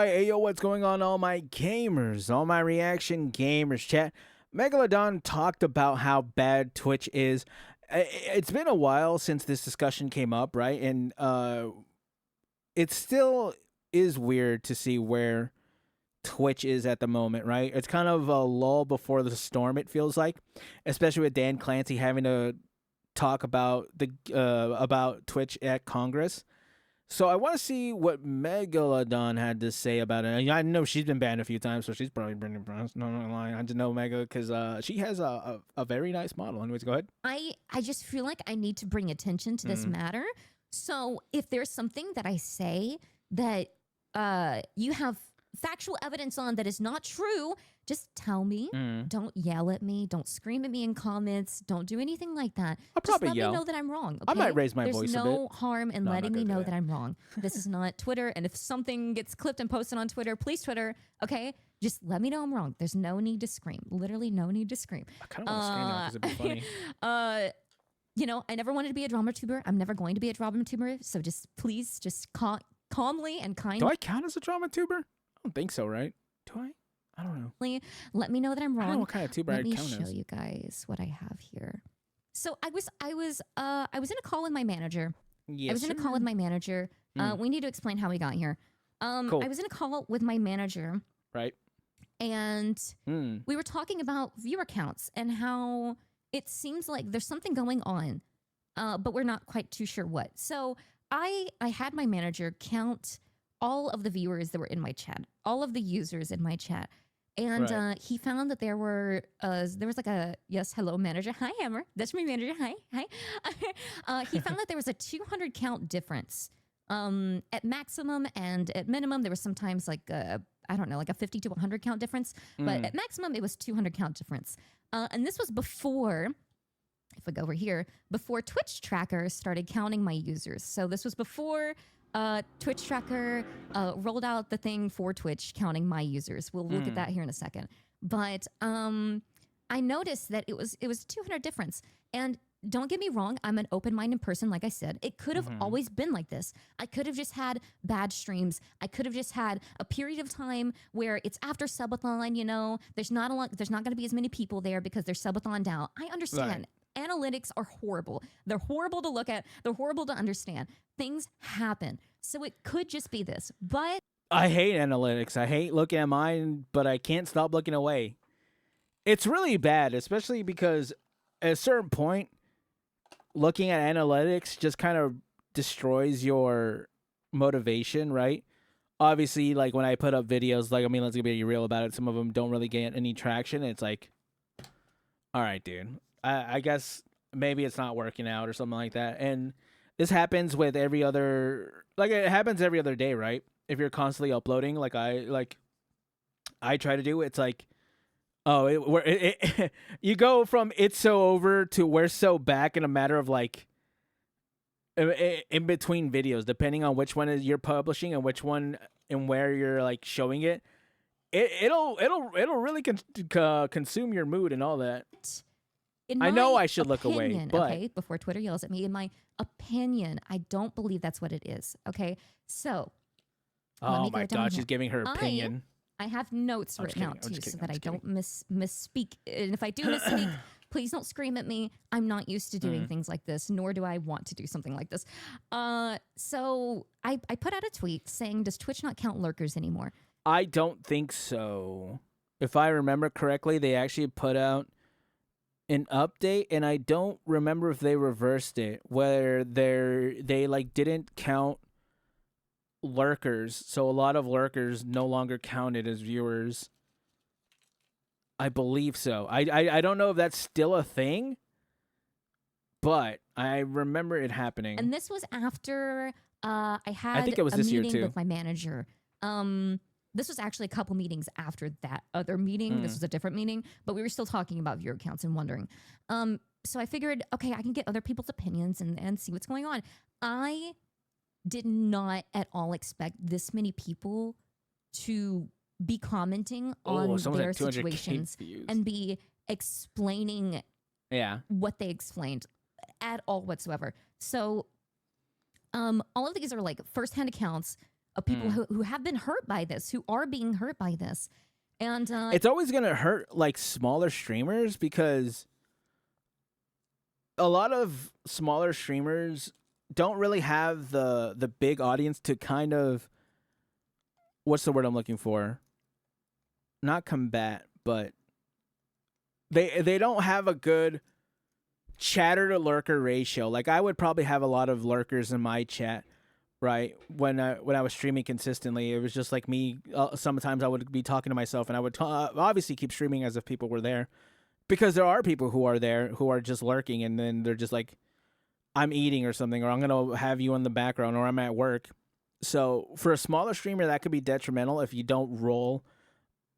right, hey yo, what's going on, all my gamers, all my reaction gamers chat? Megalodon talked about how bad Twitch is. It's been a while since this discussion came up, right? And it still is weird to see where Twitch is at the moment, right? It's kind of a lull before the storm, it feels like, especially with Dan Clancy having to talk about Twitch at Congress. So I want to see what Megalodon had to say about it. I know she's been banned a few times, so she's probably been impressed. No, not lying. I just know Mega because she has a very nice model. Anyways, go ahead. I just feel like I need to bring attention to this matter. So if there's something that I say that you have factual evidence on that is not true, just tell me. Don't yell at me. Don't scream at me in comments. Don't do anything like that. I'll probably just let yell. me know that I'm wrong. Okay? I might raise my There's voice a bit. There's no harm in letting me know that. that I'm wrong. This is not Twitter. And if something gets clipped and posted on Twitter, please Twitter, okay? Just let me know I'm wrong. There's no need to scream. Literally no need to scream. I kind of want to scream now because it'd be funny. You know, I never wanted to be a drama tuber. I'm never going to be a drama tuber. So just please, just calmly and kindly. Do I count as a drama tuber? I don't think so, right? Do I? I don't know. Let me know that I'm wrong. I don't know what kind of tuber I'd count as. Let me show you guys what I have here. So I was in a call with my manager. Yes, I was in a call with my manager. We need to explain how we got here. Cool. I was in a call with my manager. Right. And we were talking about viewer counts and how it seems like there's something going on, but we're not quite too sure what. So I had my manager count all of the viewers that were in my chat, all of the users in my chat. And he found that there was like a, yes, hello, manager. Hi, Hammer. That's my manager. Hi. He found that there was a 200 count difference at maximum, and at minimum, there was sometimes like I don't know, like a 50 to 100 count difference. But at maximum, it was 200 count difference. And this was before, if I go over here, before Twitch Tracker started counting my users. So this was before Twitch Tracker rolled out the thing for Twitch counting my users. We'll look at that here in a second. But I noticed that it was 200 difference. And don't get me wrong, I'm an open-minded person, like I said. It could have always been like this. I could have just had bad streams. I could have just had a period of time where it's after subathon, you know, there's not going to be as many people there because there's subathon down. I understand. Right. Analytics are horrible. They're horrible to look at. They're horrible to understand. Things happen. So it could just be this. But I hate analytics. I hate looking at mine, but I can't stop looking away. It's really bad, especially because at a certain point, looking at analytics just kind of destroys your motivation, right? Obviously, like when I put up videos, like, I mean, let's be real about it. Some of them don't really get any traction. It's like, all right, dude. I guess maybe it's not working out or something like that. And this happens with every other, like it happens every other day, right? If you're constantly uploading, like I try to do, it's like, oh, you go from it's so over to we're so back in a matter of like in between videos, depending on which one you're publishing and which one and where you're like showing it. It'll really consume your mood and all that. I know I should look away, but okay, before Twitter yells at me, in my opinion, I don't believe that's what it is. Okay, so oh my God, she's giving her opinion. I have notes written out too, so that I don't misspeak. And if I do misspeak, please don't scream at me. I'm not used to doing things like this, nor do I want to do something like this. So I put out a tweet saying, "Does Twitch not count lurkers anymore?" I don't think so. If I remember correctly, they actually put out an update, and I don't remember if they reversed it, where they like didn't count lurkers, so a lot of lurkers no longer counted as viewers. I believe so. I don't know if that's still a thing, but I remember it happening. And this was after I think it was this year meeting too with my manager. This was actually a couple meetings after that other meeting. This was a different meeting, but we were still talking about viewer counts and wondering. So I figured, okay, I can get other people's opinions and see what's going on. I did not at all expect this many people to be commenting on their situations and be explaining what they explained at all whatsoever. So all of these are like first-hand accounts of people who have been hurt by this, who are being hurt by this. And it's always going to hurt like smaller streamers because a lot of smaller streamers don't really have the big audience to kind of, what's the word I'm looking for? Not combat, but they don't have a good chatter to lurker ratio. Like I would probably have a lot of lurkers in my chat, right? When I was streaming consistently, it was just like me. Sometimes I would be talking to myself, and I would obviously keep streaming as if people were there, because there are people who are there who are just lurking, and then they're just like, I'm eating or something, or I'm gonna have you in the background, or I'm at work. So for a smaller streamer, that could be detrimental if you don't roll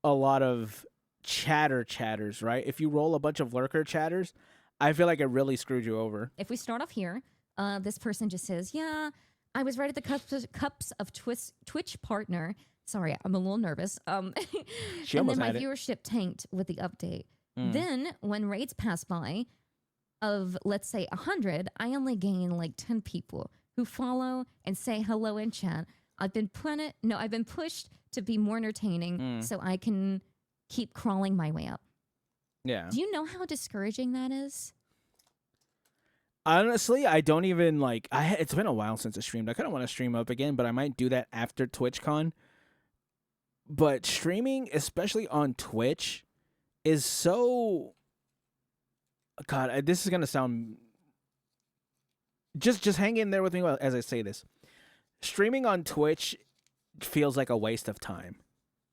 a lot of chatters, right? If you roll a bunch of lurker chatters, I feel like it really screwed you over. If we start off here, this person just says, yeah, I was right at the cups of Twitch partner. Sorry, I'm a little nervous. And then my viewership tanked with the update. Then when raids pass by of, let's say, 100, I only gain like 10 people who follow and say hello in chat. I've been pushed to be more entertaining so I can keep crawling my way up. Yeah. Do you know how discouraging that is? Honestly, I don't even like. It's been a while since I streamed. I kind of want to stream up again, but I might do that after TwitchCon. But streaming, especially on Twitch, is so. God, this is gonna sound. Just hang in there with me as I say this. Streaming on Twitch feels like a waste of time.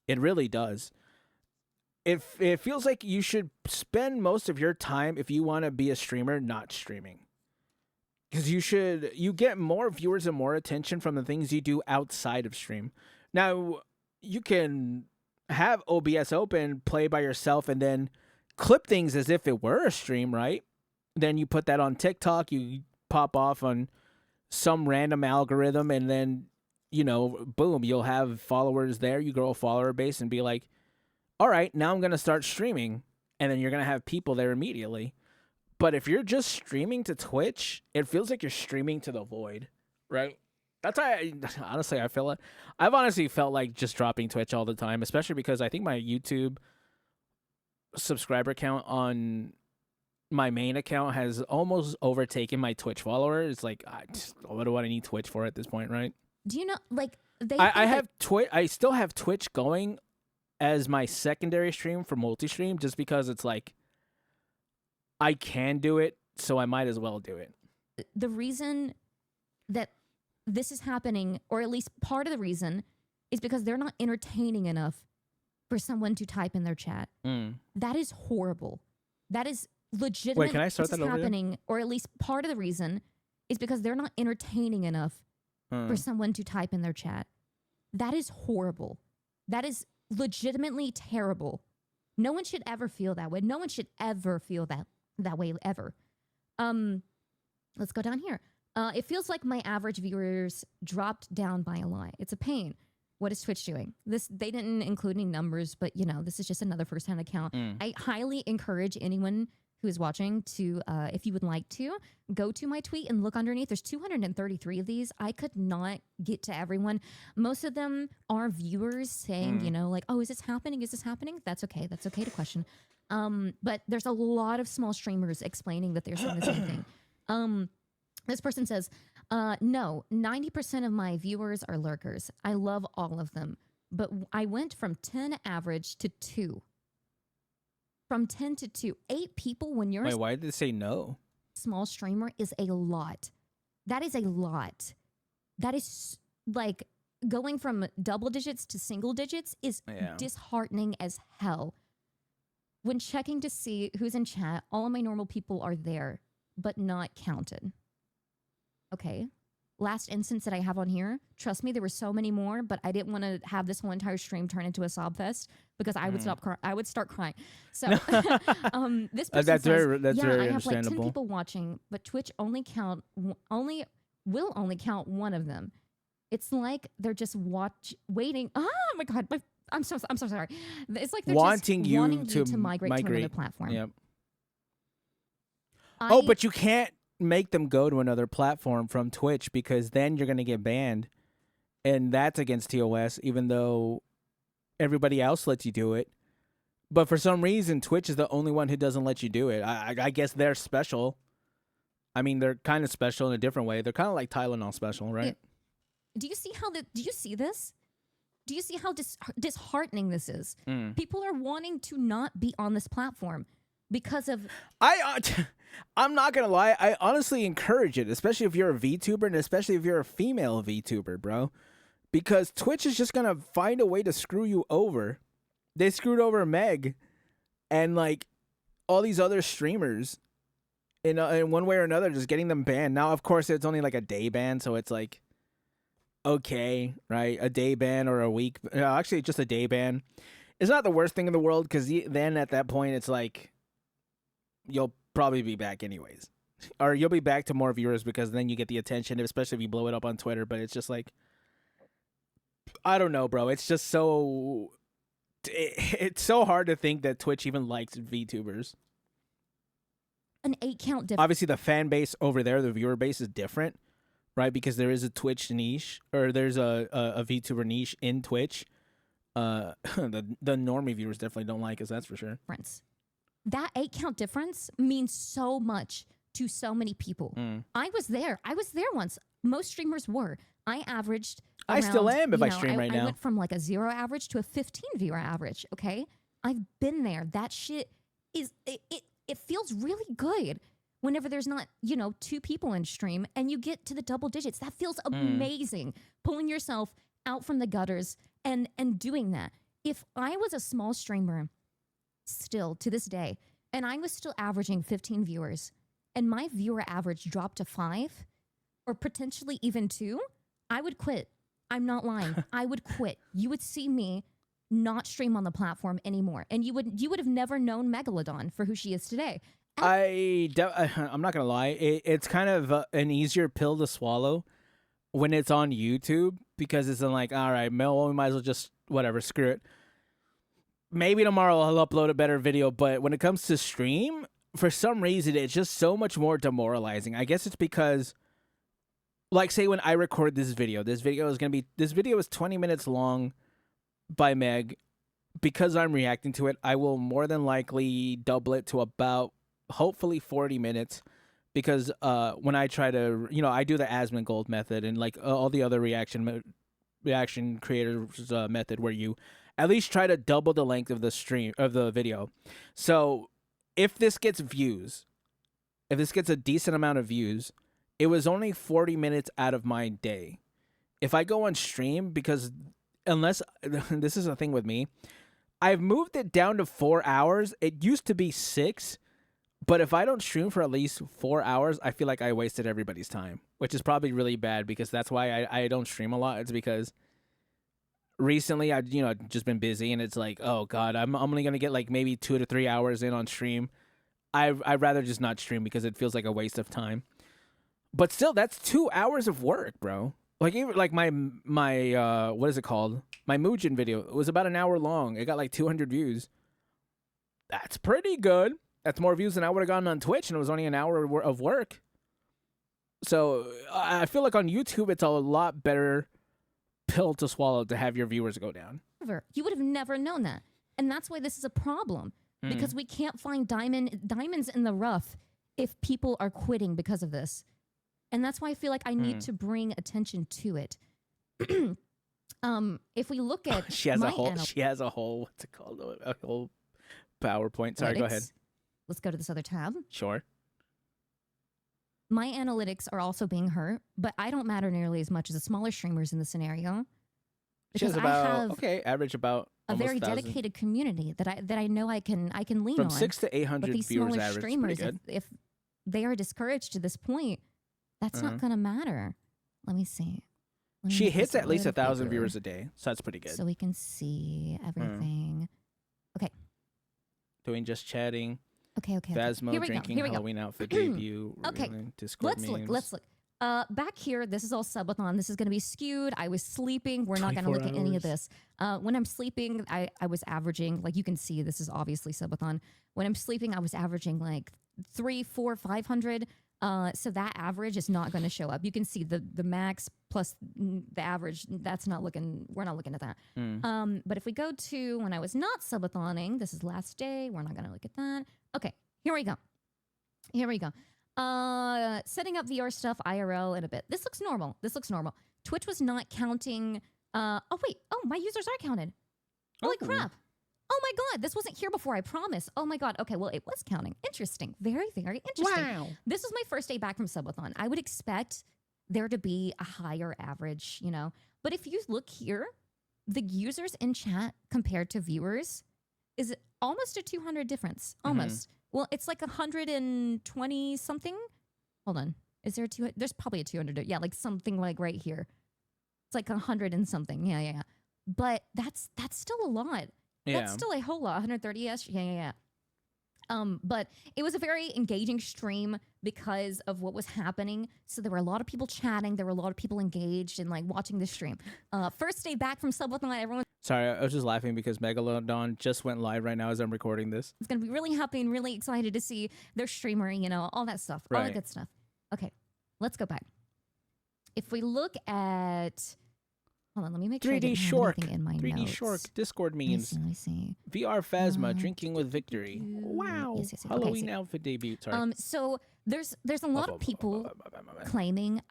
It really does. It feels like you should spend most of your time, if you want to be a streamer, not streaming. Because you get more viewers and more attention from the things you do outside of stream. Now, you can have OBS open, play by yourself, and then clip things as if it were a stream, right? Then you put that on TikTok, you pop off on some random algorithm, and then, boom, you'll have followers there. You grow a follower base and be like, all right, now I'm going to start streaming, and then you're going to have people there immediately. But if you're just streaming to Twitch, it feels like you're streaming to the void, right? That's why, I've honestly felt like just dropping Twitch all the time, especially because I think my YouTube subscriber count on my main account has almost overtaken my Twitch followers. It's like, what do I need Twitch for at this point, right? Do you know, like, I still have Twitch going as my secondary stream for multi-stream, just because it's like, I can do it, so I might as well do it. The reason that this is happening, or at least part of the reason, is because they're not entertaining enough for someone to type in their chat. That is horrible. That is legitimate. Wait, can I start that over happening, or at least part of the reason, is because they're not entertaining enough for someone to type in their chat. That is horrible. That is legitimately terrible. No one should ever feel that way. No one should ever feel that way ever. Let's go down here. It feels like my average viewers dropped down by a lot. It's a pain. What is Twitch doing? They didn't include any numbers, but this is just another first-hand account. I highly encourage anyone who is watching to, if you would like to, go to my tweet and look underneath. There's 233 of these. I could not get to everyone. Most of them are viewers saying, like, oh, is this happening? Is this happening? That's okay. That's okay to question. But there's a lot of small streamers explaining that they're saying the same thing. This person says, no, 90% of my viewers are lurkers. I love all of them. But I went from 10 average to 2. From 10 to 2. 8 people when you're... Wait, why did they say no? Small streamer is a lot. That is a lot. That is like going from double digits to single digits is disheartening as hell. When checking to see who's in chat, all of my normal people are there, but not counted. Okay. Last instance that I have on here, trust me, there were so many more, but I didn't want to have this whole entire stream turn into a sob fest because I would I would start crying. So this person that's says, very I have like 10 understandable. people watching, but Twitch will only count one of them. It's like they're just waiting. Oh my God, I'm so sorry. It's like they're wanting just wanting you to migrate to another platform. Yep. But you can't make them go to another platform from Twitch because then you're going to get banned. and that's against TOS, even though everybody else lets you do it. But for some reason, Twitch is the only one who doesn't let you do it. I guess they're special. I mean, they're kind of special in a different way. They're kind of like Tylenol special, right? Yeah. Do you see how do you see this? Do you see how disheartening this is? People are wanting to not be on this platform because of. I'm not gonna lie. I honestly encourage it, especially if you're a VTuber and especially if you're a female VTuber, bro. Because Twitch is just gonna find a way to screw you over. They screwed over Meg, and like all these other streamers, in one way or another, just getting them banned. Now, of course, it's only like a day ban, so it's like okay, right? A day ban or a week. Actually, just a day ban. It's not the worst thing in the world because then at that point, it's like you'll probably be back anyways, or you'll be back to more viewers because then you get the attention, especially if you blow it up on Twitter. But it's just like I don't know, bro. It's just so. It's so hard to think that Twitch even likes VTubers. An 8 count difference. Obviously, the fan base over there, the viewer base is different, right? Because there is a Twitch niche, or there's a VTuber niche in Twitch. The normie viewers definitely don't like us, that's for sure. That 8 count difference means so much to so many people. I was there once. Most streamers were. I averaged. I still am if I stream right now. I went from like a 0 average to a 15 viewer average. Okay, I've been there. That shit is it feels really good whenever there's not 2 people in stream and you get to the double digits. That feels amazing. Pulling yourself out from the gutters and doing that. If I was a small streamer, still to this day, and I was still averaging 15 viewers, and my viewer average dropped to 5, or potentially even 2, I would quit. I'm not lying. I would quit. You would see me not stream on the platform anymore, and you would have never known Megalodon for who she is today. I'm not gonna lie. It's kind of an easier pill to swallow when it's on YouTube because it's like, all right, we might as well just whatever, screw it. Maybe tomorrow I'll upload a better video, but when it comes to stream, for some reason, it's just so much more demoralizing. I guess it's because. Like, say when I record this video is 20 minutes long by Meg. Because I'm reacting to it, I will more than likely double it to about, hopefully, 40 minutes. Because when I try to, I do the Asmongold method and like all the other reaction creators method where you at least try to double the length of the video. So if this gets a decent amount of views, it was only 40 minutes out of my day. If I go on stream, because unless this is the thing with me, I've moved it down to 4 hours. It used to be 6, but if I don't stream for at least 4 hours, I feel like I wasted everybody's time, which is probably really bad because that's why I don't stream a lot. It's because recently I've just been busy and it's like, oh God, I'm only gonna get like maybe 2 to 3 hours in on stream. I'd rather just not stream because it feels like a waste of time. But still, that's 2 hours of work, bro. Like even like my what is it called? My Muujin video. It was about an hour long. It got like 200 views. That's pretty good. That's more views than I would have gotten on Twitch, and it was only an hour of work. So I feel like on YouTube, it's a lot better pill to swallow to have your viewers go down. You would have never known that, and that's why this is a problem because we can't find diamonds in the rough if people are quitting because of this. And that's why I feel like I need to bring attention to it. If we look at she has a whole what's it called? A whole PowerPoint. Sorry, go ahead. Let's go to this other tab. Sure. My analytics are also being hurt, but I don't matter nearly as much as the smaller streamers in the scenario. She has about average about a very dedicated community that I know I can lean from on. 600 to 800 but these viewers smaller average. Streamers, pretty good. If they are discouraged to this point, that's not going to matter. Let me see. She hits at least 1,000 viewers a day, so that's pretty good. So we can see everything. Okay. Doing just chatting. Okay. Phasmo drinking Halloween outfit debut. Okay. Discord Let's look. Back here, this is all subathon. This is going to be skewed. I was sleeping. We're not going to look at any of this. When I'm sleeping, I was averaging, like you can see, this is obviously subathon. When I'm sleeping, I was averaging like 300, 400, 500. So that average is not going to show up. You can see the max plus the average, that's not looking, we're not looking at that. But if we go to when I was not subothoning, this is last day, we're not going to look at that. Okay, here we go. Setting up VR stuff IRL in a bit. This looks normal. Twitch was not counting. Oh, my users are counted. Holy crap. Oh my God, this wasn't here before, I promise. Oh my God. Okay, well, it was counting. Interesting. Very, very interesting. Wow. This was my first day back from subathon. I would expect there to be a higher average, you know. But if you look here, the users in chat compared to viewers is almost a 200 difference. Almost. Well, it's like 120 something. Hold on. Is there a 200? There's probably a 200. Yeah, like something like right here. It's like 100 and something. Yeah. But that's still a lot. Yeah. That's still a whole lot. 130-ish. Yeah. But it was a very engaging stream because of what was happening. So there were a lot of people chatting. There were a lot of people engaged and like watching the stream. First day back from subathon, everyone. Sorry, I was just laughing because Megalodon just went live right now as I'm recording this. It's going to be really happy and really excited to see their streamer, you know, all that stuff, all the good stuff. Okay, let's go back. If we look at, hold on, let me make sure I didn't have anything in my 3D notes. Shork, Discord memes. Let me see. VR Phasma, drinking with victory. Wow. Yes. Halloween outfit debut. Sorry. So there's a lot of people claiming,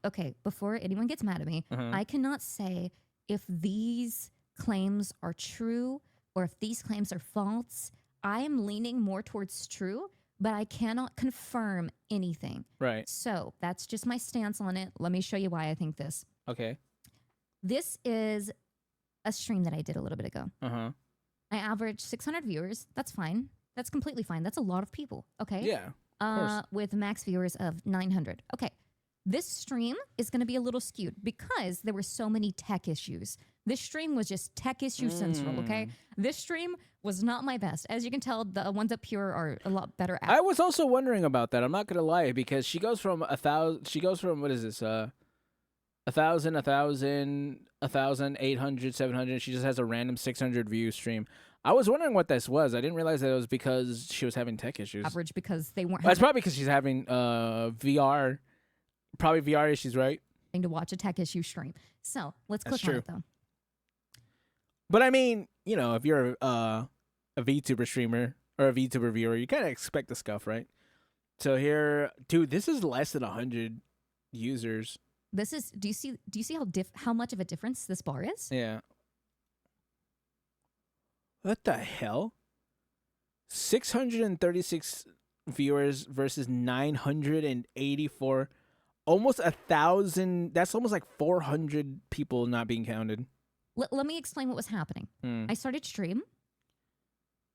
okay, before anyone gets mad at me, I cannot say if these claims are true or if these claims are false. I am leaning more towards true, but I cannot confirm anything. Right. So that's just my stance on it. Let me show you why I think this. Okay. This is a stream that I did a little bit ago. I averaged 600 viewers. That's fine. That's completely fine. That's a lot of people. Okay. Yeah. Of course. With max viewers of 900. Okay. This stream is going to be a little skewed because there were so many tech issues. This stream was just tech issue central, okay? This stream was not my best. As you can tell, the ones up here are a lot better. I was also wondering about that. I'm not going to lie, because she goes from 1,000, what is this? 1,000, 1,800, 700. She just has a random 600 view stream. I was wondering what this was. I didn't realize that it was because she was having tech issues. Average because they weren't. It's probably because she's having VR. Probably VR issues, right? To watch a tech issue stream. So let's click on it though. But I mean, you know, if you're a VTuber streamer or a VTuber viewer, you kind of expect the scuff, right? So here, dude, this is less than 100 users. This is. Do you see how much of a difference this bar is? Yeah. What the hell? 636 viewers versus 984. Almost 1,000. That's almost like 400 people not being counted. Let me explain what was happening. I started stream.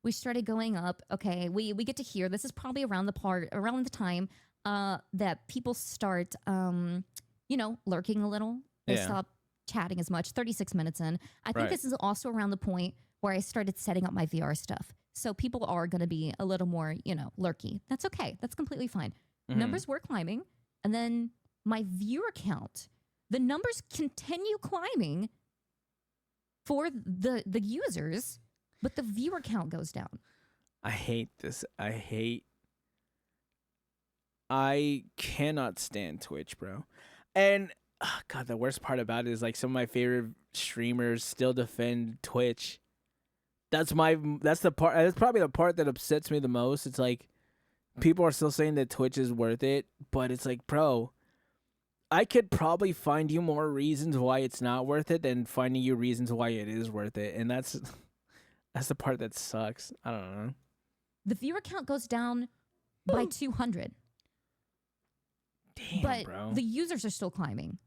We started going up. Okay, we get to hear. This is probably around the time that people start, lurking a little. They stop chatting as much. 36 minutes in. I think this is also around the point where I started setting up my VR stuff. So people are going to be a little more, lurky. That's okay. That's completely fine. Numbers were climbing, and then my viewer count, the numbers continue climbing for the users, but the viewer count goes down. I hate this. I cannot stand Twitch, bro. And God, the worst part about it is like some of my favorite streamers still defend Twitch. That's probably the part that upsets me the most. It's like people are still saying that Twitch is worth it, but it's like, bro, I could probably find you more reasons why it's not worth it than finding you reasons why it is worth it. And that's the part that sucks. I don't know. The viewer count goes down by 200. Damn, but bro. The users are still climbing.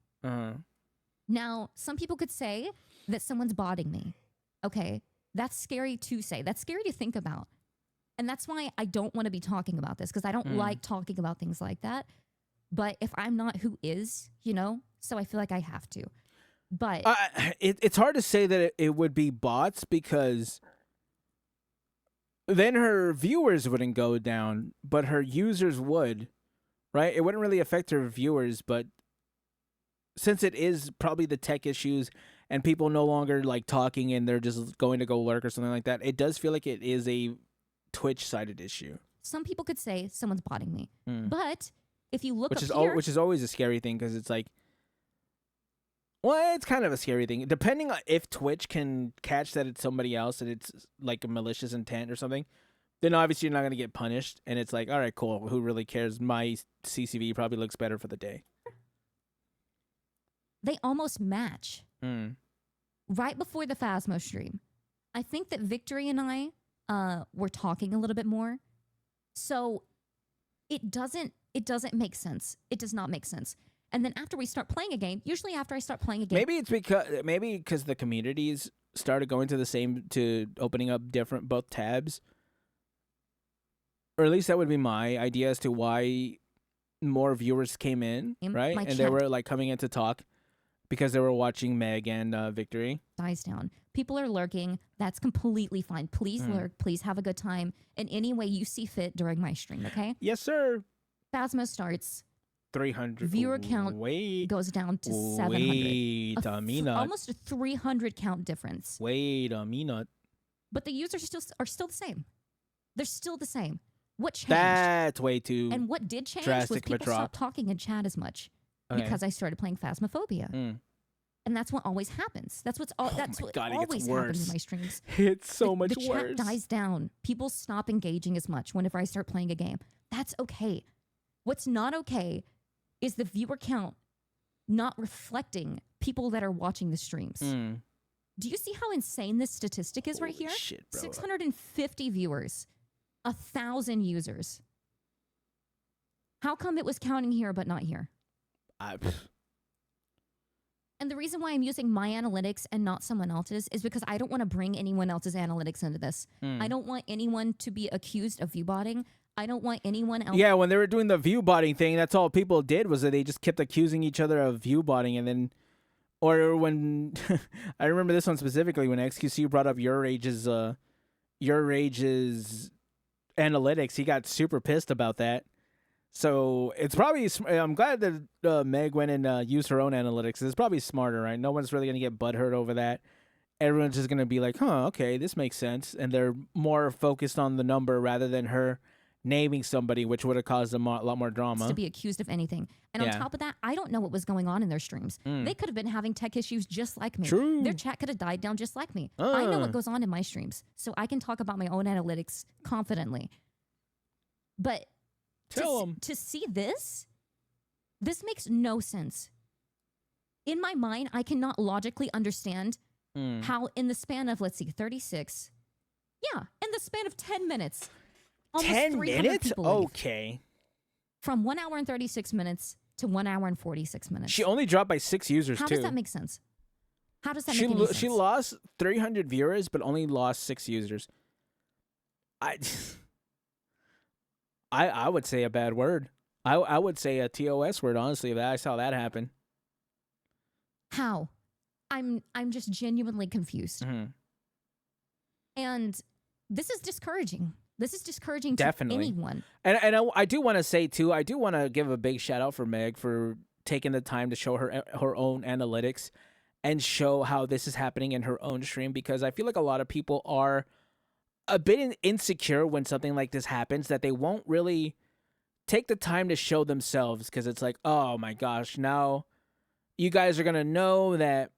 Now, some people could say that someone's botting me. Okay, that's scary to say. That's scary to think about. And that's why I don't want to be talking about this, because I don't like talking about things like that. But if I'm not, who is, so I feel like I have to. But it's hard to say that it would be bots, because then her viewers wouldn't go down, but her users would, right? It wouldn't really affect her viewers, but since it is probably the tech issues and people no longer like talking and they're just going to go lurk or something like that, it does feel like it is a Twitch-sided issue. Some people could say someone's botting me, but if you look which up here, which is always a scary thing, because it's like Well, it's kind of a scary thing. Depending on if Twitch can catch that it's somebody else and it's like a malicious intent or something, then obviously you're not going to get punished. And it's like, all right, cool. Who really cares? My CCV probably looks better for the day. They almost match. Mm. Right before the Phasmo stream, I think that Victory and I were talking a little bit more. So it doesn't make sense. It does not make sense. And then after we start playing a game, usually after I start playing a game, Maybe it's because the communities started going to opening up different both tabs. Or at least that would be my idea as to why more viewers came in, right? And they were like coming in to talk because they were watching Meg and Victory. Dies down. People are lurking. That's completely fine. Please lurk. Please have a good time in any way you see fit during my stream, okay? Yes, sir. Phasmo starts. 300. Viewer count goes down to 700. Wait a minute. Almost a 300 count difference. Wait a minute. But the users are still the same. They're still the same. What changed? That's way too And what did change drastic was of a people drop. stopped talking in chat as much because I started playing Phasmophobia. And that's what always happens. That's what always happens in my streams. It's so much the worse. chat dies down. People stop engaging as much whenever I start playing a game. That's okay. What's not okay is the viewer count not reflecting people that are watching the streams. Do you see how insane this statistic is right here? Shit, bro. 650 viewers, 1,000 users. How come it was counting here but not here? And the reason why I'm using my analytics and not someone else's is because I don't want to bring anyone else's analytics into this. I don't want anyone to be accused of viewbotting. I don't want anyone else. Yeah, when they were doing the viewbotting thing, that's all people did was that they just kept accusing each other of viewbotting, and then, or when I remember this one specifically when XQC brought up Your Rage's analytics, he got super pissed about that. So it's probably I'm glad that Meg went and used her own analytics. It's probably smarter, right? No one's really gonna get butthurt over that. Everyone's just gonna be like, "Huh, okay, this makes sense," and they're more focused on the number rather than her naming somebody, which would have caused a lot more drama. To be accused of anything. And on top of that, I don't know what was going on in their streams. They could have been having tech issues just like me. True. Their chat could have died down just like me. I know what goes on in my streams, so I can talk about my own analytics confidently. But to see this makes no sense. In my mind, I cannot logically understand how in the span of, let's see, 36, in the span of 10 minutes, almost 10 minutes? People leave. Okay. From 1 hour and 36 minutes to 1 hour and 46 minutes. She only dropped by 6 users, How too. does that make sense? How does that make any sense? She lost 300 viewers, but only lost 6 users. I would say a bad word. I would say a TOS word, honestly, if I saw that happen. How? I'm just genuinely confused. And this is discouraging. This is discouraging to anyone. And I do want to say, too, I do want to give a big shout out for Meg for taking the time to show her own analytics and show how this is happening in her own stream, because I feel like a lot of people are a bit insecure when something like this happens, that they won't really take the time to show themselves, because it's like, oh my gosh, now you guys are going to know that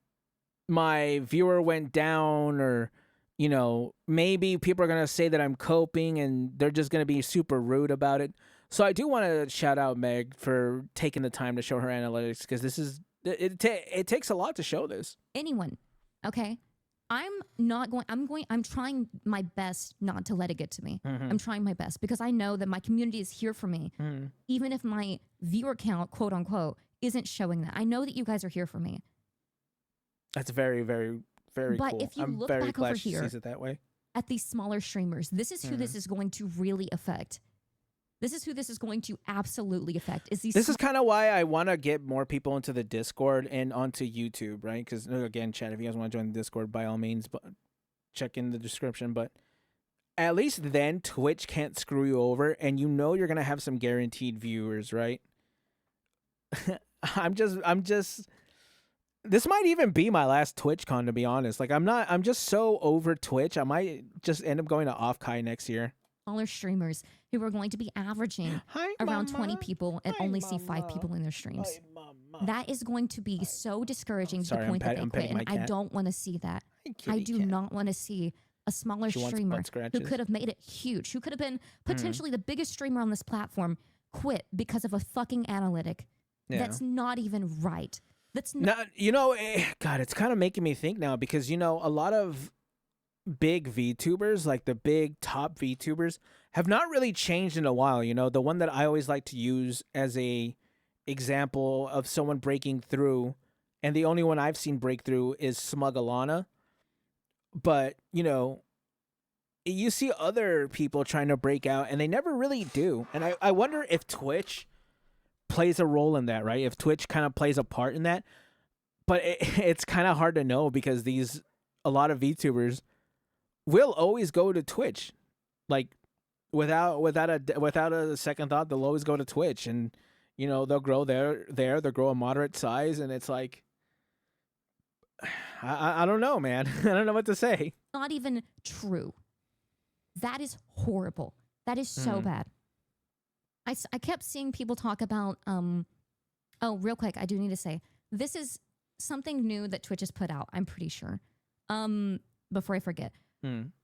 my viewer went down, or, you know, maybe people are going to say that I'm coping and they're just going to be super rude about it. So I do want to shout out Meg for taking the time to show her analytics, because this is, it takes a lot to show this. Anyone, okay? I'm trying my best not to let it get to me. I'm trying my best because I know that my community is here for me. Even if my viewer count, quote unquote, isn't showing that. I know that you guys are here for me. That's very, very, very cool. But if you I'm look very back glad over she here sees it that way. at these smaller streamers, this is who this is going to really affect. This is who this is going to absolutely affect. This is kind of why I want to get more people into the Discord and onto YouTube, right? Because, again, chat, if you guys want to join the Discord, by all means, but check in the description. But at least then Twitch can't screw you over, and you know you're going to have some guaranteed viewers, right? I'm just... This might even be my last TwitchCon, to be honest. Like, I'm just so over Twitch. I might just end up going to Offkai next year. Smaller streamers who are going to be averaging around 20 people and only see 5 people in their streams. Hi, That is going to be so discouraging to the Sorry, point that they I'm quit. petting my And I cat. don't want to see that. Hey, I kitty do cat. not want to see a smaller She wants streamer butt who scratches. could have made it huge, who could have been potentially the biggest streamer on this platform, quit because of a fucking analytic. Yeah. That's not even right. That's not. God, it's kind of making me think now because, a lot of big VTubers, like the big top VTubers, have not really changed in a while. The one that I always like to use as a example of someone breaking through, and the only one I've seen break through is Smugalana. But, you see other people trying to break out and they never really do. And I wonder if Twitch plays a role in that, right? If Twitch kind of plays a part in that. But it's kind of hard to know because a lot of VTubers will always go to Twitch, like without a second thought. They'll always go to Twitch, and they'll grow there. They'll grow a moderate size, and it's like I don't know, man. I don't know what to say. Not even true. That is horrible. That is so bad. I kept seeing people talk about oh, real quick, I do need to say this is something new that Twitch has put out. I'm pretty sure. Before I forget.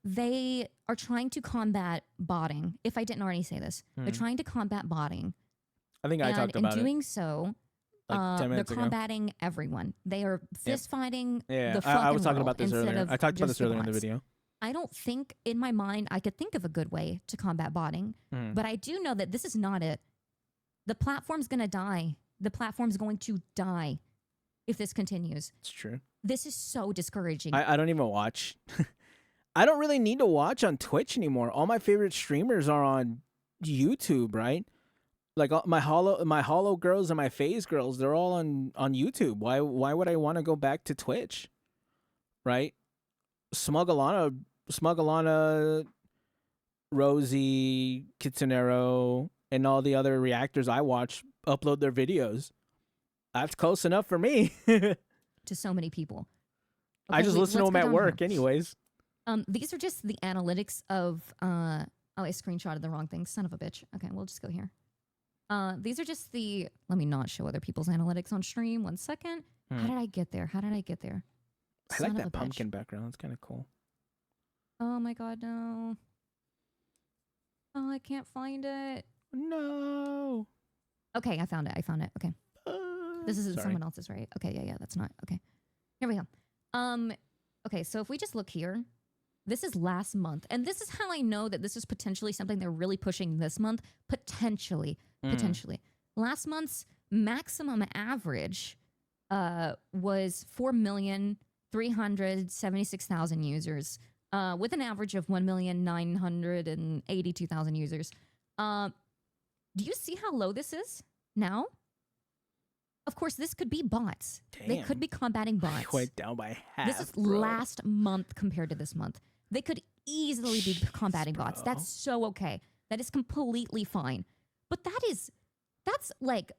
They are trying to combat botting. If I didn't already say this, they're trying to combat botting. I think I talked about it. And in doing so, like 10 minutes they're ago. combating everyone. They are fist fighting Yeah, the fucking I was talking world about this instead earlier. of I talked about just this earlier in the bots. video. I don't think in my mind I could think of a good way to combat botting, but I do know that this is not it. The platform's going to die. The platform's going to die if this continues. It's true. This is so discouraging. I don't even watch. I don't really need to watch on Twitch anymore. All my favorite streamers are on YouTube, right? Like my hollow girls and my phase girls, they're all on YouTube. Why would I want to go back to Twitch? Right? Smugalana, Rosie, Kitsunero, and all the other reactors I watch upload their videos. That's close enough for me. To so many people. I just listen to them at work anyways. These are just the analytics of oh, I screenshotted the wrong thing. Son of a bitch. Okay, we'll just go here. These are just the, let me not show other people's analytics on stream. 1 second. How did I get there? I like that pumpkin background. It's kind of cool. Oh my god, no. Oh, I can't find it. No. Okay, I found it. Okay. This isn't someone else's, right? Okay, yeah, that's not. Okay. Here we go. Okay, so if we just look here, this is last month. And this is how I know that this is potentially something they're really pushing this month. Potentially. Last month's maximum average was 4,376,000 users, with an average of 1,982,000 users. Do you see how low this is now? Of course, this could be bots. Damn. They could be combating bots. It went down by half. This is last month compared to this month. They could easily be combating bots. That's so okay. That is completely fine. But that's like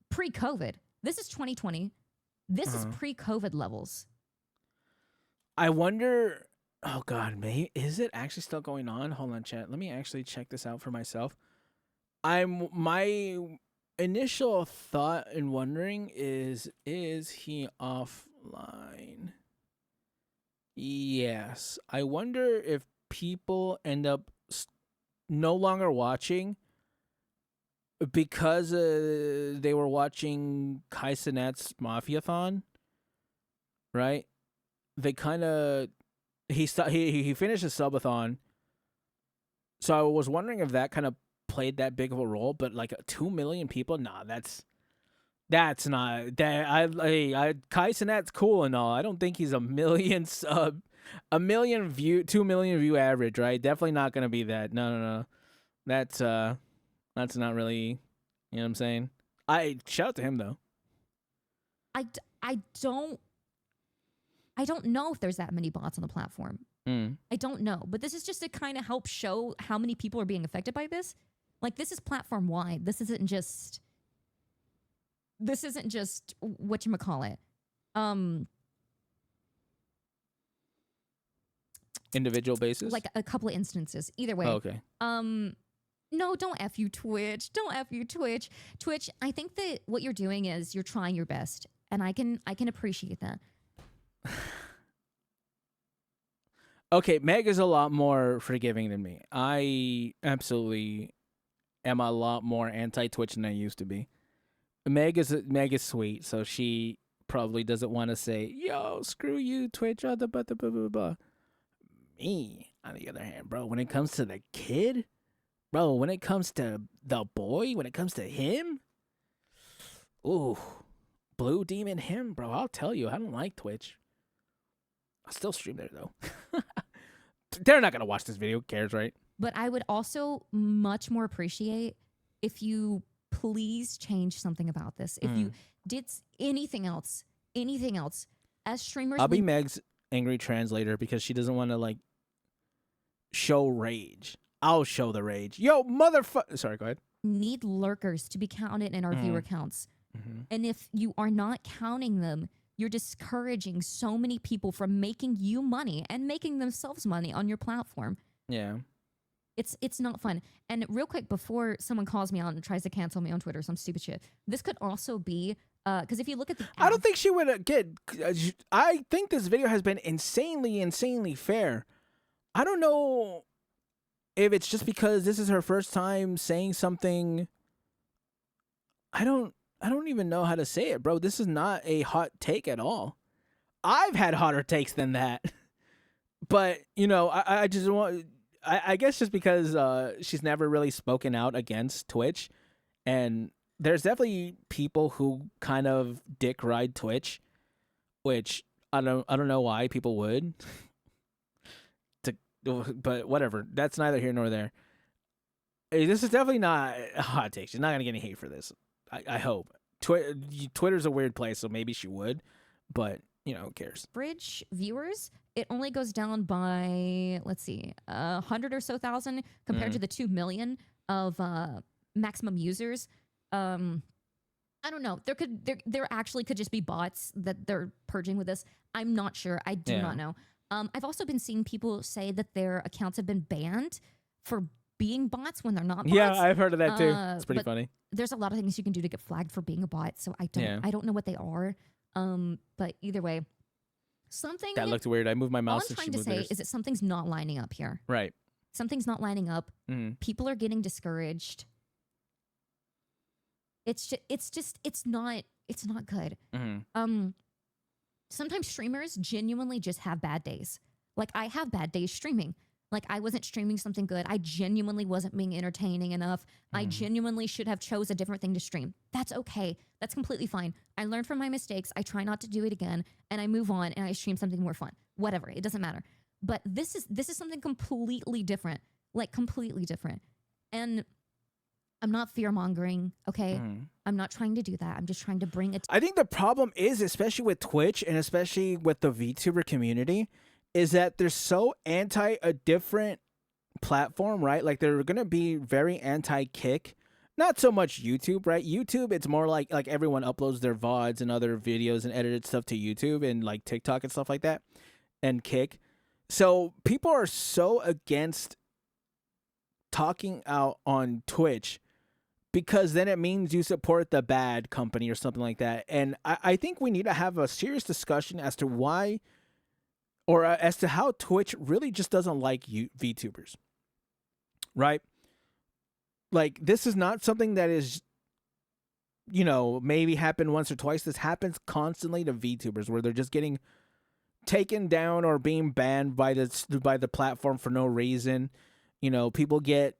pre-COVID. This is 2020. This is pre-COVID levels. I wonder, oh God, is it actually still going on? Hold on, chat. Let me actually check this out for myself. My initial thought and wondering is he offline? Yes. I wonder if people end up no longer watching because they were watching Kai Cenat's Mafiathon, right? They kind of he finished his subathon, so I was wondering if that kind of played that big of a role. But like 2 million people, nah, that's not that. Kai Cenat's cool and all. I don't think he's a million 2 million view average, right? Definitely not gonna be that. No. That's not really, you know what I'm saying? I shout out to him though. I don't know if there's that many bots on the platform. I don't know, but this is just to kind of help show how many people are being affected by this. Like, this is platform wide. This isn't just whatchamacallit. Individual basis? Like a couple of instances. Either way. Oh, okay. No, don't F you Twitch. Don't F you Twitch. Twitch, I think that what you're doing is you're trying your best. And I can appreciate that. Okay, Meg is a lot more forgiving than me. I absolutely am a lot more anti-Twitch than I used to be. Meg is sweet, so she probably doesn't want to say, "Yo, screw you, Twitch." Blah, blah, blah, blah, blah. Me, on the other hand, bro, when it comes to the kid, bro, when it comes to the boy, when it comes to him, ooh, Blue Demon him, bro. I'll tell you, I don't like Twitch. I'll still stream there though. They're not gonna watch this video. Who cares, right? But I would also much more appreciate if you please change something about this. If you did anything else, as streamers, I'll be Meg's angry translator because she doesn't want to like show rage. I'll show the rage. Yo, motherfucker. Sorry, go ahead. need lurkers to be counted in our viewer counts. And if you are not counting them, you're discouraging so many people from making you money and making themselves money on your platform. Yeah. It's not fun. And real quick, before someone calls me out and tries to cancel me on Twitter or some stupid shit, this could also be because if you look at the I don't think she would get. I think this video has been insanely fair. I don't know if it's just because this is her first time saying something. I don't even know how to say it, bro. This is not a hot take at all. I've had hotter takes than that. But, you know, I just want... I guess just because she's never really spoken out against Twitch, and there's definitely people who kind of dick ride Twitch, which I don't know why people would. But whatever, that's neither here nor there. This is definitely not a hot take. She's not gonna get any hate for this. I hope. Twitter's a weird place, so maybe she would, but you know, who cares? Average viewers, it only goes down by, let's see, 100 or so thousand compared to the 2 million of maximum users. I don't know. There actually could just be bots that they're purging with this. I'm not sure. I do not know. I've also been seeing people say that their accounts have been banned for being bots when they're not bots. Yeah, I've heard of that too. It's pretty funny. There's a lot of things you can do to get flagged for being a bot, so I don't know what they are. But either way, something that looked weird. I moved my mouse. All I'm trying to say is that something's not lining up here. Right. Something's not lining up. People are getting discouraged. It's not good. Sometimes streamers genuinely just have bad days. Like I have bad days streaming. Like I wasn't streaming something good. I genuinely wasn't being entertaining enough. I genuinely should have chose a different thing to stream. That's okay. That's completely fine. I learned from my mistakes. I try not to do it again, and I move on and I stream something more fun. Whatever. It doesn't matter. But this is something completely different. Like completely different. And I'm not fear-mongering, okay? I'm not trying to do that. I'm just trying to bring it. I think the problem is, especially with Twitch and especially with the VTuber community, is that they're so anti a different platform, right? Like they're gonna be very anti-Kick. Not so much YouTube, right? YouTube, it's more like everyone uploads their VODs and other videos and edited stuff to YouTube and like TikTok and stuff like that, and Kick. So people are so against talking out on Twitch because then it means you support the bad company or something like that. And I think we need to have a serious discussion as to why, or as to how Twitch really just doesn't like VTubers, right? Like, this is not something that is, you know, maybe happened once or twice. This happens constantly to VTubers where they're just getting taken down or being banned by the platform for no reason. You know, people get,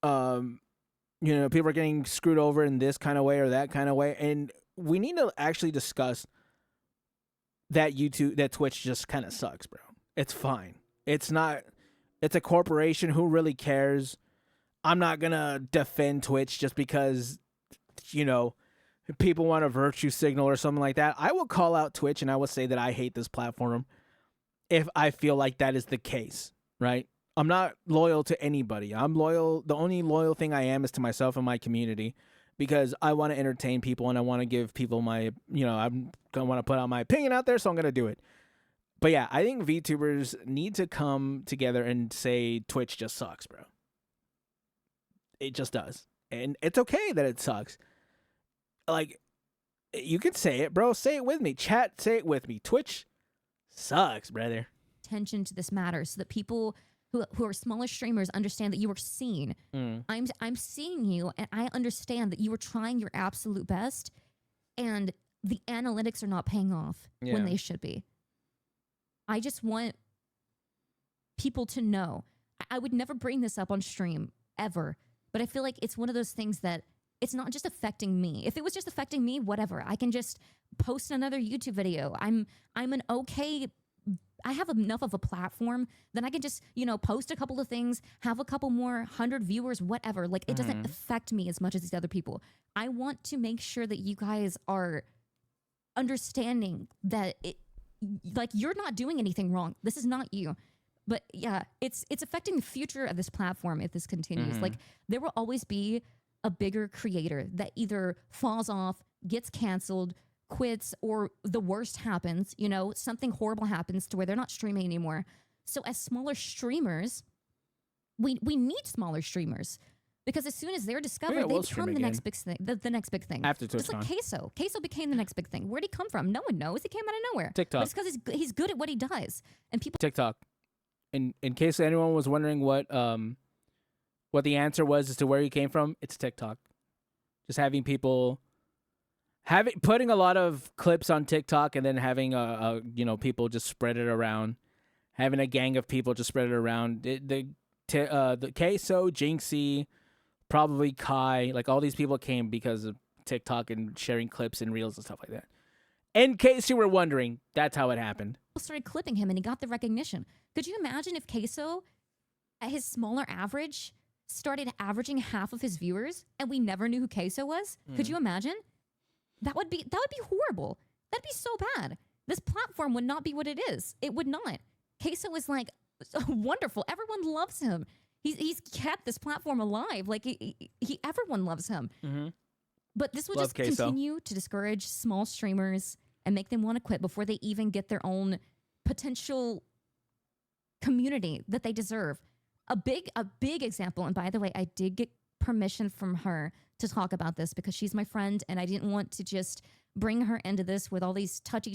you know, people are getting screwed over in this kind of way or that kind of way. And we need to actually discuss that Twitch just kind of sucks, bro. It's fine. It's a corporation. Who really cares? I'm not going to defend Twitch just because, you know, people want a virtue signal or something like that. I will call out Twitch and I will say that I hate this platform if I feel like that is the case, right? I'm not loyal to anybody. I'm loyal. The only loyal thing I am is to myself and my community because I want to entertain people and I want to give people my, you know, I'm going to want to put out my opinion out there, so I'm going to do it. But yeah, I think VTubers need to come together and say Twitch just sucks, bro. It just does. And it's okay that it sucks. Like, you can say it, bro. Say it with me. Chat, say it with me. Twitch sucks, brother. Attention to this matter so that people who are smaller streamers understand that you are seen. I'm seeing you, and I understand that you are trying your absolute best, and the analytics are not paying off when they should be. I just want people to know. I would never bring this up on stream ever, but I feel like it's one of those things that it's not just affecting me. If it was just affecting me, whatever. I can just post another YouTube video. I have enough of a platform that I can just, post a couple of things, have a couple more 100 viewers, whatever. Like, it doesn't affect me as much as these other people. I want to make sure that you guys are understanding that you're not doing anything wrong. This is not you. But yeah, it's affecting the future of this platform if this continues. Like, there will always be a bigger creator that either falls off, gets canceled, quits, or the worst happens, something horrible happens to where they're not streaming anymore. So as smaller streamers, we need smaller streamers, because as soon as they're discovered, they become the next big thing. The next big thing. After Just like Queso. Queso became the next big thing. Where'd he come from? No one knows. He came out of nowhere. TikTok. But it's because he's good at what he does, and people. TikTok. In case anyone was wondering what the answer was as to where he came from, it's TikTok. Just having people putting a lot of clips on TikTok, and then having people just spread it around, having a gang of people just spread it around. The Queso, Jinxie, probably Kai, like all these people came because of TikTok and sharing clips and reels and stuff like that. In case you were wondering, that's how it happened. Started clipping him, and he got the recognition. Could you imagine if Queso, at his smaller average, started averaging half of his viewers, and we never knew who Queso was? Could you imagine? That would be horrible. That'd be so bad. This platform would not be what it is. It would not. Queso is like wonderful. Everyone loves him. He's kept this platform alive. Like everyone loves him. But this will just continue to discourage small streamers and make them want to quit before they even get their own potential community that they deserve. A big example, and by the way, I did get permission from her to talk about this because she's my friend, and I didn't want to just bring her into this with all these touchy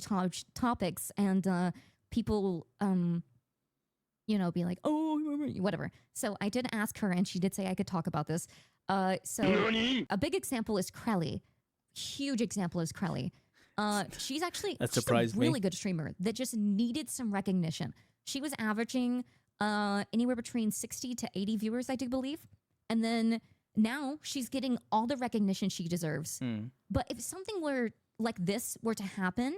topics and people, be like, oh, whatever. So I did ask her, and she did say I could talk about this. So a big example is Krelly. Huge example is Krelly. She's actually a really good streamer that just needed some recognition. She was averaging anywhere between 60 to 80 viewers, I do believe. And then now she's getting all the recognition she deserves. But if something like this were to happen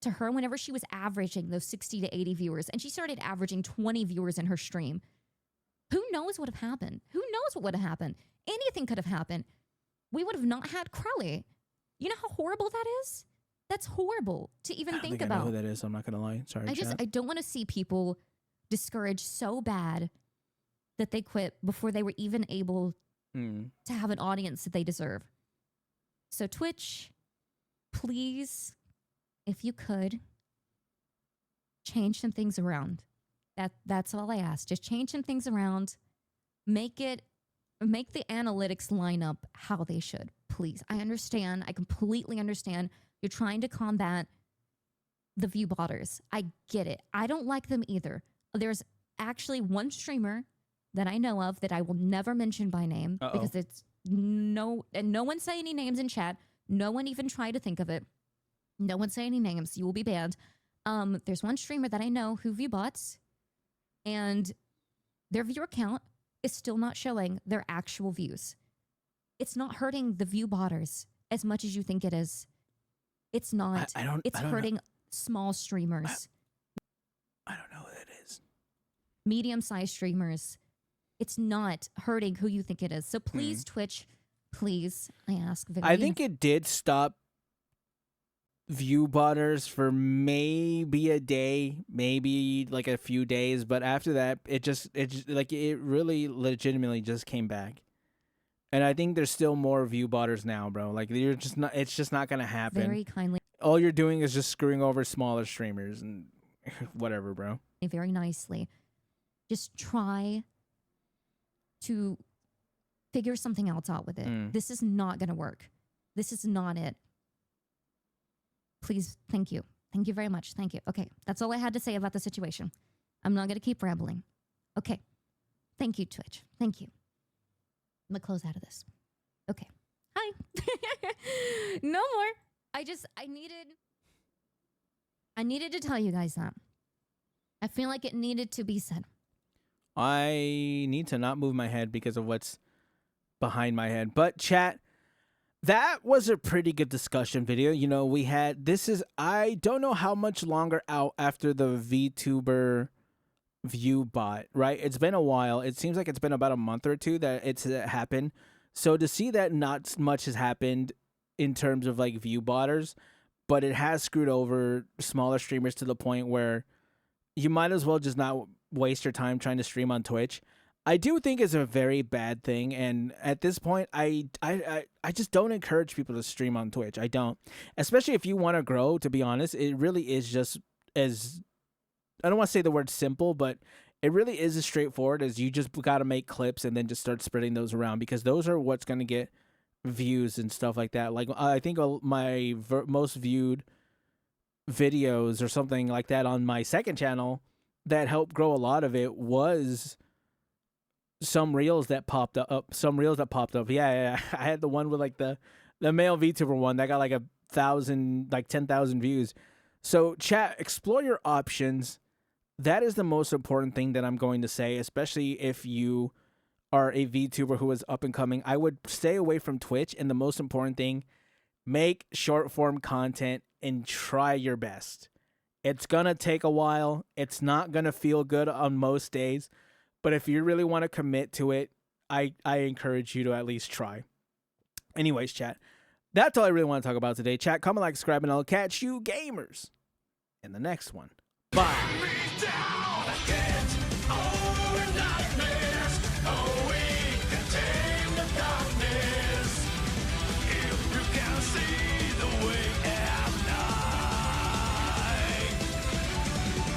to her whenever she was averaging those 60 to 80 viewers, and she started averaging 20 viewers in her stream, who knows what would have happened? Who knows what would have happened? Anything could have happened. We would have not had Krelly. You know how horrible that is? That's horrible to even think about. I know who that is. I'm not going to lie. Sorry, I don't want to see people discouraged so bad that they quit before they were even able to have an audience that they deserve. So Twitch, please, if you could, change some things around. That's all I ask. Just change some things around. Make the analytics line up how they should. Please. I understand. I completely understand. You're trying to combat the view botters. I get it. I don't like them either. There's actually one streamer that I know of that I will never mention by name because it's no one say any names in chat. No one even try to think of it. No one say any names. You will be banned. There's one streamer that I know who view bots, and their viewer count is still not showing their actual views. It's not hurting the view botters as much as you think it is. It's not. It's hurting small streamers. I don't know who that is. Medium-sized streamers. It's not hurting who you think it is. So please, Twitch, please, I ask. I think it did stop view botters for maybe a day, maybe like a few days, but after that, it really legitimately just came back. And I think there's still more view botters now, bro. Like it's just not gonna happen. Very kindly. All you're doing is just screwing over smaller streamers and whatever, bro. Very nicely. Just try to figure something else out with it. This is not going to work. This is not it. Please, thank you. Thank you very much. Thank you. Okay, that's all I had to say about the situation. I'm not going to keep rambling. Okay. Thank you, Twitch. Thank you. I'm going to close out of this. Okay. Hi. No more. I needed to tell you guys that. I feel like it needed to be said. I need to not move my head because of what's behind my head. But chat, that was a pretty good discussion video. You know, we had, I don't know how much longer out after the VTuber view bot, right? It's been a while. It seems like it's been about a month or two that it's happened. So to see that not much has happened in terms of like view botters, but it has screwed over smaller streamers to the point where you might as well just not waste your time trying to stream on Twitch. I do think it's a very bad thing, and at this point, I just don't encourage people to stream on Twitch. I don't, especially if you want to grow. To be honest, it really is just as, I don't want to say the word simple, but it really is as straightforward as you just got to make clips and then just start spreading those around, because those are what's going to get views and stuff like that. Like I think my most viewed videos or something like that on my second channel that helped grow a lot of it was some reels that popped up. Yeah. I had the one with like the male VTuber one that got like 10,000 views. So chat, explore your options. That is the most important thing that I'm going to say, especially if you are a VTuber who is up and coming. I would stay away from Twitch, and the most important thing, make short form content and try your best. It's gonna take a while. It's not gonna feel good on most days, but if you really want to commit to it, I encourage you to at least try. Anyways, chat, that's all I really want to talk about today. Chat, comment, like, subscribe, and I'll catch you gamers in the next one. Bye.